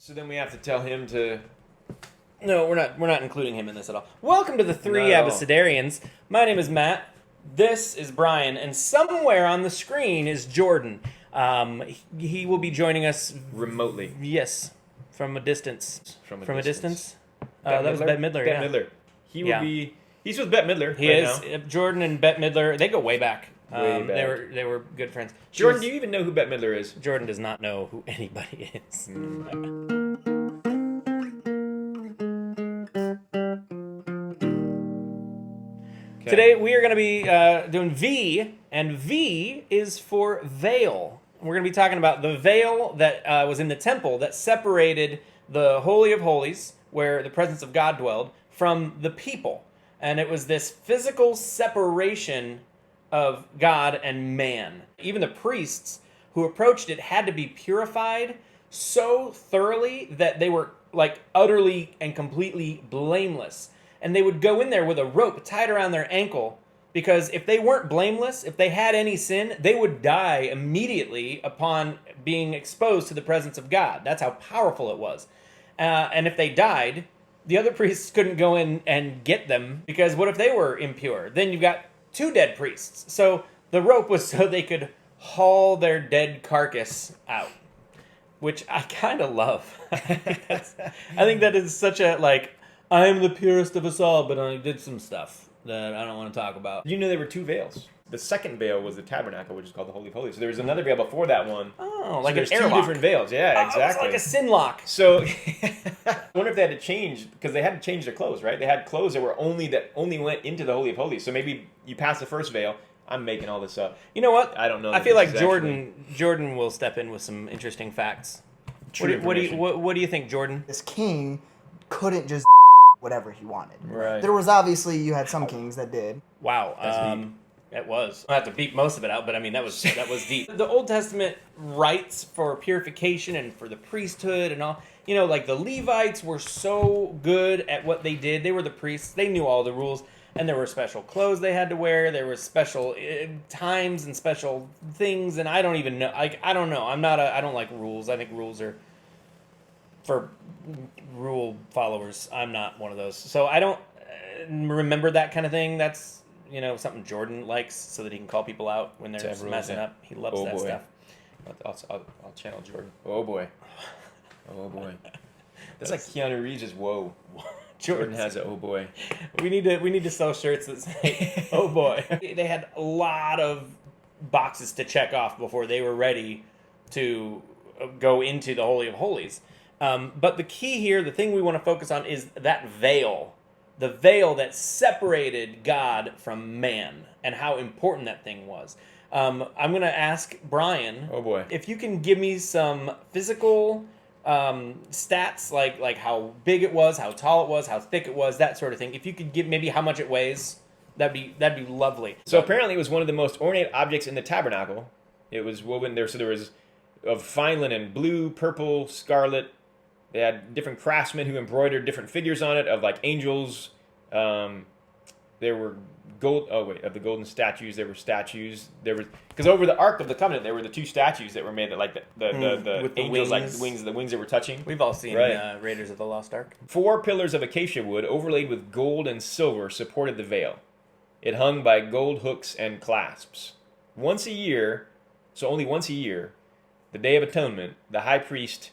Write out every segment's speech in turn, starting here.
So then we have to tell him to... No, we're not including him in this at all. Welcome to the Three No. Abecedarians. My name is Matt. This is Brian, and somewhere on the screen is Jordan. He will be joining us remotely. Yes, from a distance. From a distance. Bette That was Bette Midler. Bette Yeah. Midler. He will Yeah. be... He's with Bette Midler He right is. now. Jordan and Bette Midler. They go way back. Way back. They were good friends. Jordan, do you even know who Bette Midler is? Jordan does not know who anybody is. Okay. Today we are going to be doing V, and V is for veil. We're going to be talking about the veil that was in the temple that separated the Holy of Holies, where the presence of God dwelled, from the people. And it was this physical separation of God and man. Even the priests who approached it had to be purified so thoroughly that they were like utterly and completely blameless. And they would go in there with a rope tied around their ankle, because if they weren't blameless, if they had any sin, they would die immediately upon being exposed to the presence of God. That's how powerful it was. And if they died, the other priests couldn't go in and get them, because what if they were impure? Then you've got two dead priests. So the rope was so they could haul their dead carcass out, which I kind of love. I think that is such a, like, I am the purest of us all, but I did some stuff that I don't want to talk about. You know there were two veils. The second veil was the tabernacle, which is called the Holy of Holies. So there was another veil before that one. Oh, like there's an two airlock. different veils. Yeah, exactly. It's like a sin lock. So I wonder if they had to change, because they had to change their clothes, right? They had clothes that only went into the Holy of Holies. So maybe you pass the first veil. I'm making all this up. You know what? I don't know. I feel like Jordan will step in with some interesting facts. What do you think, Jordan? This king couldn't just whatever he wanted. Right. There was obviously, you had some kings that did. Wow. It was. I have to beep most of it out, but I mean, that was deep. The Old Testament rites for purification and for the priesthood and all, you know, like the Levites were so good at what they did. They were the priests. They knew all the rules, and there were special clothes they had to wear. There were special times and special things, and I don't even know. I don't know. I don't like rules. I think rules are for rule followers. I'm not one of those. So I don't remember that kind of thing. That's, you know, something Jordan likes so that he can call people out when they're messing up. He loves that stuff. I'll channel Jordan. Oh boy. Oh boy. That's like Keanu Reeves' whoa. Jordan has a oh boy. We need to sell shirts that say oh boy. They had a lot of boxes to check off before they were ready to go into the Holy of Holies. But the key here, the thing we want to focus on, is that veil. The veil that separated God from man, and how important that thing was. I'm going to ask Brian, oh boy, if you can give me some physical stats, like how big it was, how tall it was, how thick it was, that sort of thing. If you could give maybe how much it weighs, that'd be lovely. So apparently it was one of the most ornate objects in the tabernacle. It was woven there, so there was of fine linen, blue, purple, scarlet. They had different craftsmen who embroidered different figures on it of like angels. There were of the golden statues. There were statues. There was, because over the Ark of the Covenant there were the two statues that were made that like the with the angels, wings. like the wings that were touching. We've all seen Raiders of the Lost Ark. 4 pillars of acacia wood overlaid with gold and silver supported the veil. It hung by gold hooks and clasps. Once a year, only once a year, the Day of Atonement, the high priest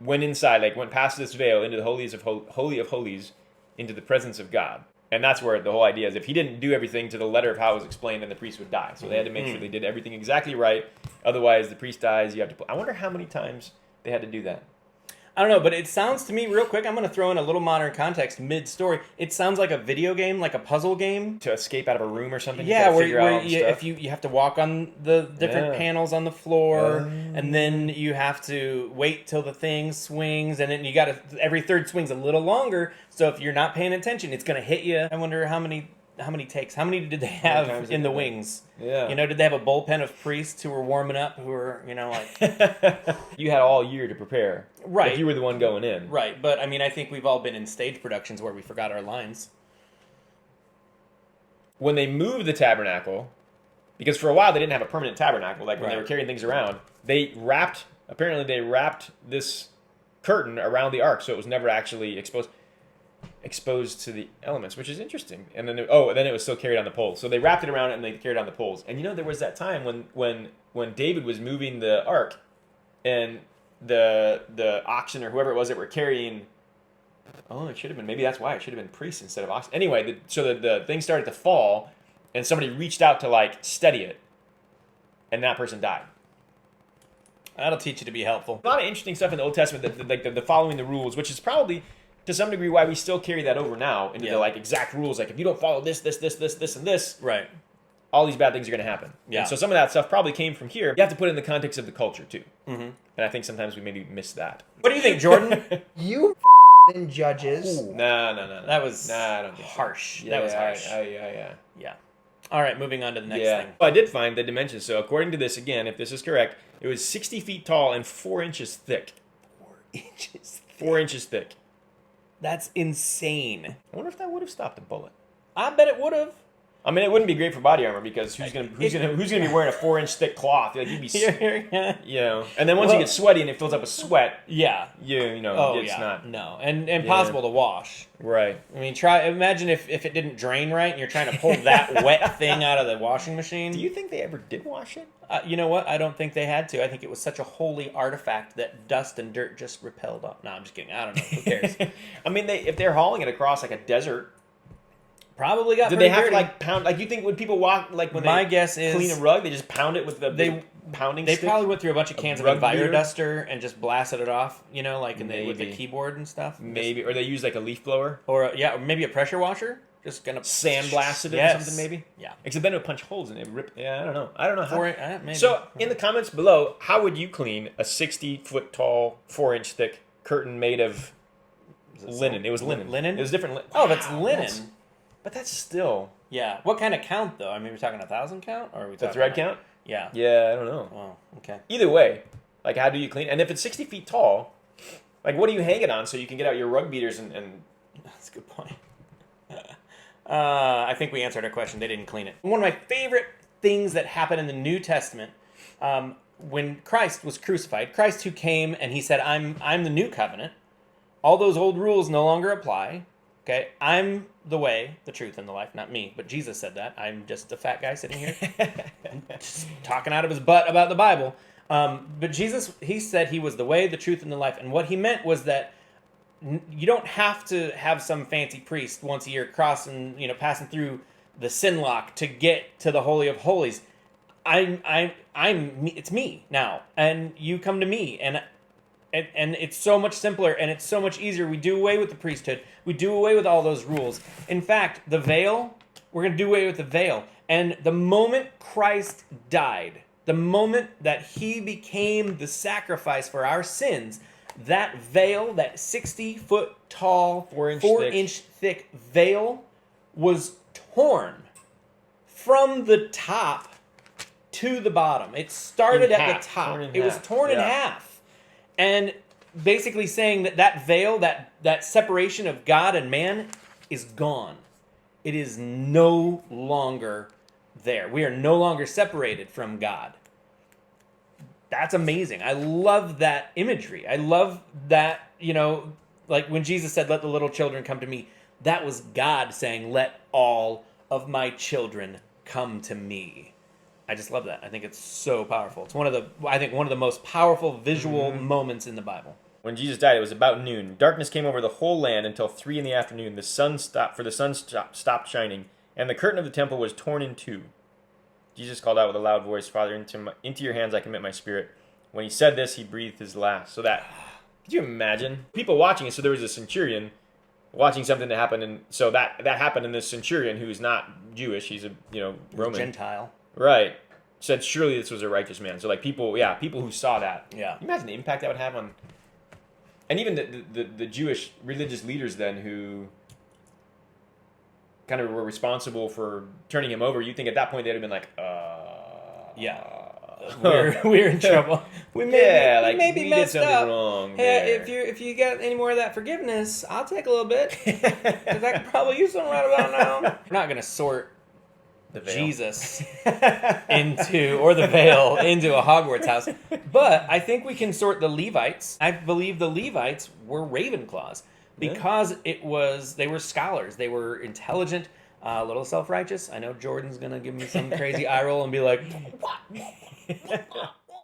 went inside, went past this veil into the Holy of Holies, into the presence of God. And that's where the whole idea is. If he didn't do everything to the letter of how it was explained, then the priest would die. So they had to make sure they did everything exactly right. Otherwise, the priest dies. You have to. I wonder how many times they had to do that. I don't know, but it sounds to me, real quick, I'm going to throw in a little modern context mid-story. It sounds like a video game, like a puzzle game. To escape out of a room or something? Yeah, where you have to walk on the different panels on the floor, and then you have to wait till the thing swings, and then you got to, every third swing's a little longer, so if you're not paying attention, it's going to hit you. I wonder how many takes? How many did they have in the wings? Yeah. You know, did they have a bullpen of priests who were warming up, who were, you know, like... You had all year to prepare. Right. If you were the one going in. Right, but I mean, I think we've all been in stage productions where we forgot our lines. When they moved the tabernacle, because for a while they didn't have a permanent tabernacle, like when they were carrying things around, apparently they wrapped this curtain around the ark, so it was never actually exposed to the elements, which is interesting. And then then it was still carried on the poles. So they wrapped it around it and they carried it on the poles. And there was that time when David was moving the ark, and the oxen or whoever it was that were carrying. Oh, it should have been. Maybe that's why it should have been priests instead of oxen. Anyway, so the thing started to fall, and somebody reached out to like steady it, and that person died. That'll teach you to be helpful. A lot of interesting stuff in the Old Testament, like the following the rules, which is probably to some degree why we still carry that over now into the like exact rules. Like if you don't follow this, and this, right, all these bad things are going to happen. Yeah. And so some of that stuff probably came from here. You have to put it in the context of the culture too. Mm-hmm. And I think sometimes we maybe miss that. What do you think, Jordan? You in Judges. No. That was I don't think so. harsh. Yeah, that was harsh. Yeah. All right, moving on to the next thing. Well, I did find the dimensions. So according to this, again, if this is correct, it was 60 feet tall and 4 inches thick. 4 inches. 4 inches thick. That's insane. I wonder if that would have stopped a bullet. I bet it would have. I mean, it wouldn't be great for body armor because who's gonna be wearing a 4-inch thick cloth? Like you'd be, And then once you get sweaty and it fills up with sweat, it's not no, and impossible to wash. Right. I mean, imagine if it didn't drain right and you're trying to pull that wet thing out of the washing machine. Do you think they ever did wash it? You know what? I don't think they had to. I think it was such a holy artifact that dust and dirt just repelled off. No, I'm just kidding. I don't know. Who cares? I mean, if they're hauling it across like a desert. Probably got. Did they have to like pound? Like you think when people walk, like when my they guess is clean a rug, they just pound it with the pounding. They stick? probably went through a bunch of cans of rug beater? Enviroduster and just blasted it off. With the Maybe. keyboard and stuff. Maybe, or they use like a leaf blower, or maybe a pressure washer. Just gonna sandblasted it or something. Maybe. Yeah. Except then it would punch holes in it. Rip. Yeah, I don't know. I don't know how. Maybe. So in the comments below, how would you clean a 60-foot tall, 4-inch thick curtain made of linen? It was linen. Linen. It was different. Oh, that's linen. But that's still... Yeah. What kind of count, though? I mean, we're talking 1,000 count? Or are we talking the thread count? Yeah. Yeah, I don't know. Oh, okay. Either way, like, how do you clean? And if it's 60 feet tall, like, what do you hang it on so you can get out your rug beaters and... That's a good point. I think we answered our question. They didn't clean it. One of my favorite things that happened in the New Testament, when Christ was crucified, Christ who came and he said, I'm the new covenant. All those old rules no longer apply. Okay, I'm the way, the truth, and the life. Not me, but Jesus said that. I'm just a fat guy sitting here just talking out of his butt about the Bible. But Jesus, he said he was the way, the truth, and the life. And what he meant was that you don't have to have some fancy priest once a year passing through the sin lock to get to the Holy of Holies. It's me now, and you come to me, and it's so much simpler and it's so much easier. We do away with the priesthood. We do away with all those rules. In fact, the veil, we're going to do away with the veil. And the moment Christ died, the moment that he became the sacrifice for our sins, that veil, that 60-foot tall, 4-inch thick veil was torn from the top to the bottom. It started at the top. It was torn in half. And basically saying that veil, that separation of God and man is gone. It is no longer there. We are no longer separated from God. That's amazing. I love that imagery. I love that, like when Jesus said, let the little children come to me, that was God saying, let all of my children come to me. I just love that. I think it's so powerful. It's one of the most powerful visual moments in the Bible. When Jesus died, it was about noon. Darkness came over the whole land until 3 in the afternoon. The sun stopped shining, and the curtain of the temple was torn in two. Jesus called out with a loud voice, Father, into your hands I commit my spirit. When he said this, he breathed his last. So that, could you imagine? People watching it, so there was a centurion watching something that happened, and so that happened in this centurion who is not Jewish. He's a Roman. Gentile. Right. Said surely this was a righteous man. So like people who saw that. Yeah. Can you imagine the impact that would have on, and even the Jewish religious leaders then who kind of were responsible for turning him over. You think at that point they'd have been like, yeah, we're in trouble. We maybe did something wrong. Hey, if you got any more of that forgiveness, I'll take a little bit because I could probably use some right about now. We're not going to sort The veil. Jesus or the veil into a Hogwarts house. But I think we can sort the Levites. I believe the Levites were Ravenclaws because they were scholars. They were intelligent, a little self-righteous. I know Jordan's going to give me some crazy eye roll and be like, what?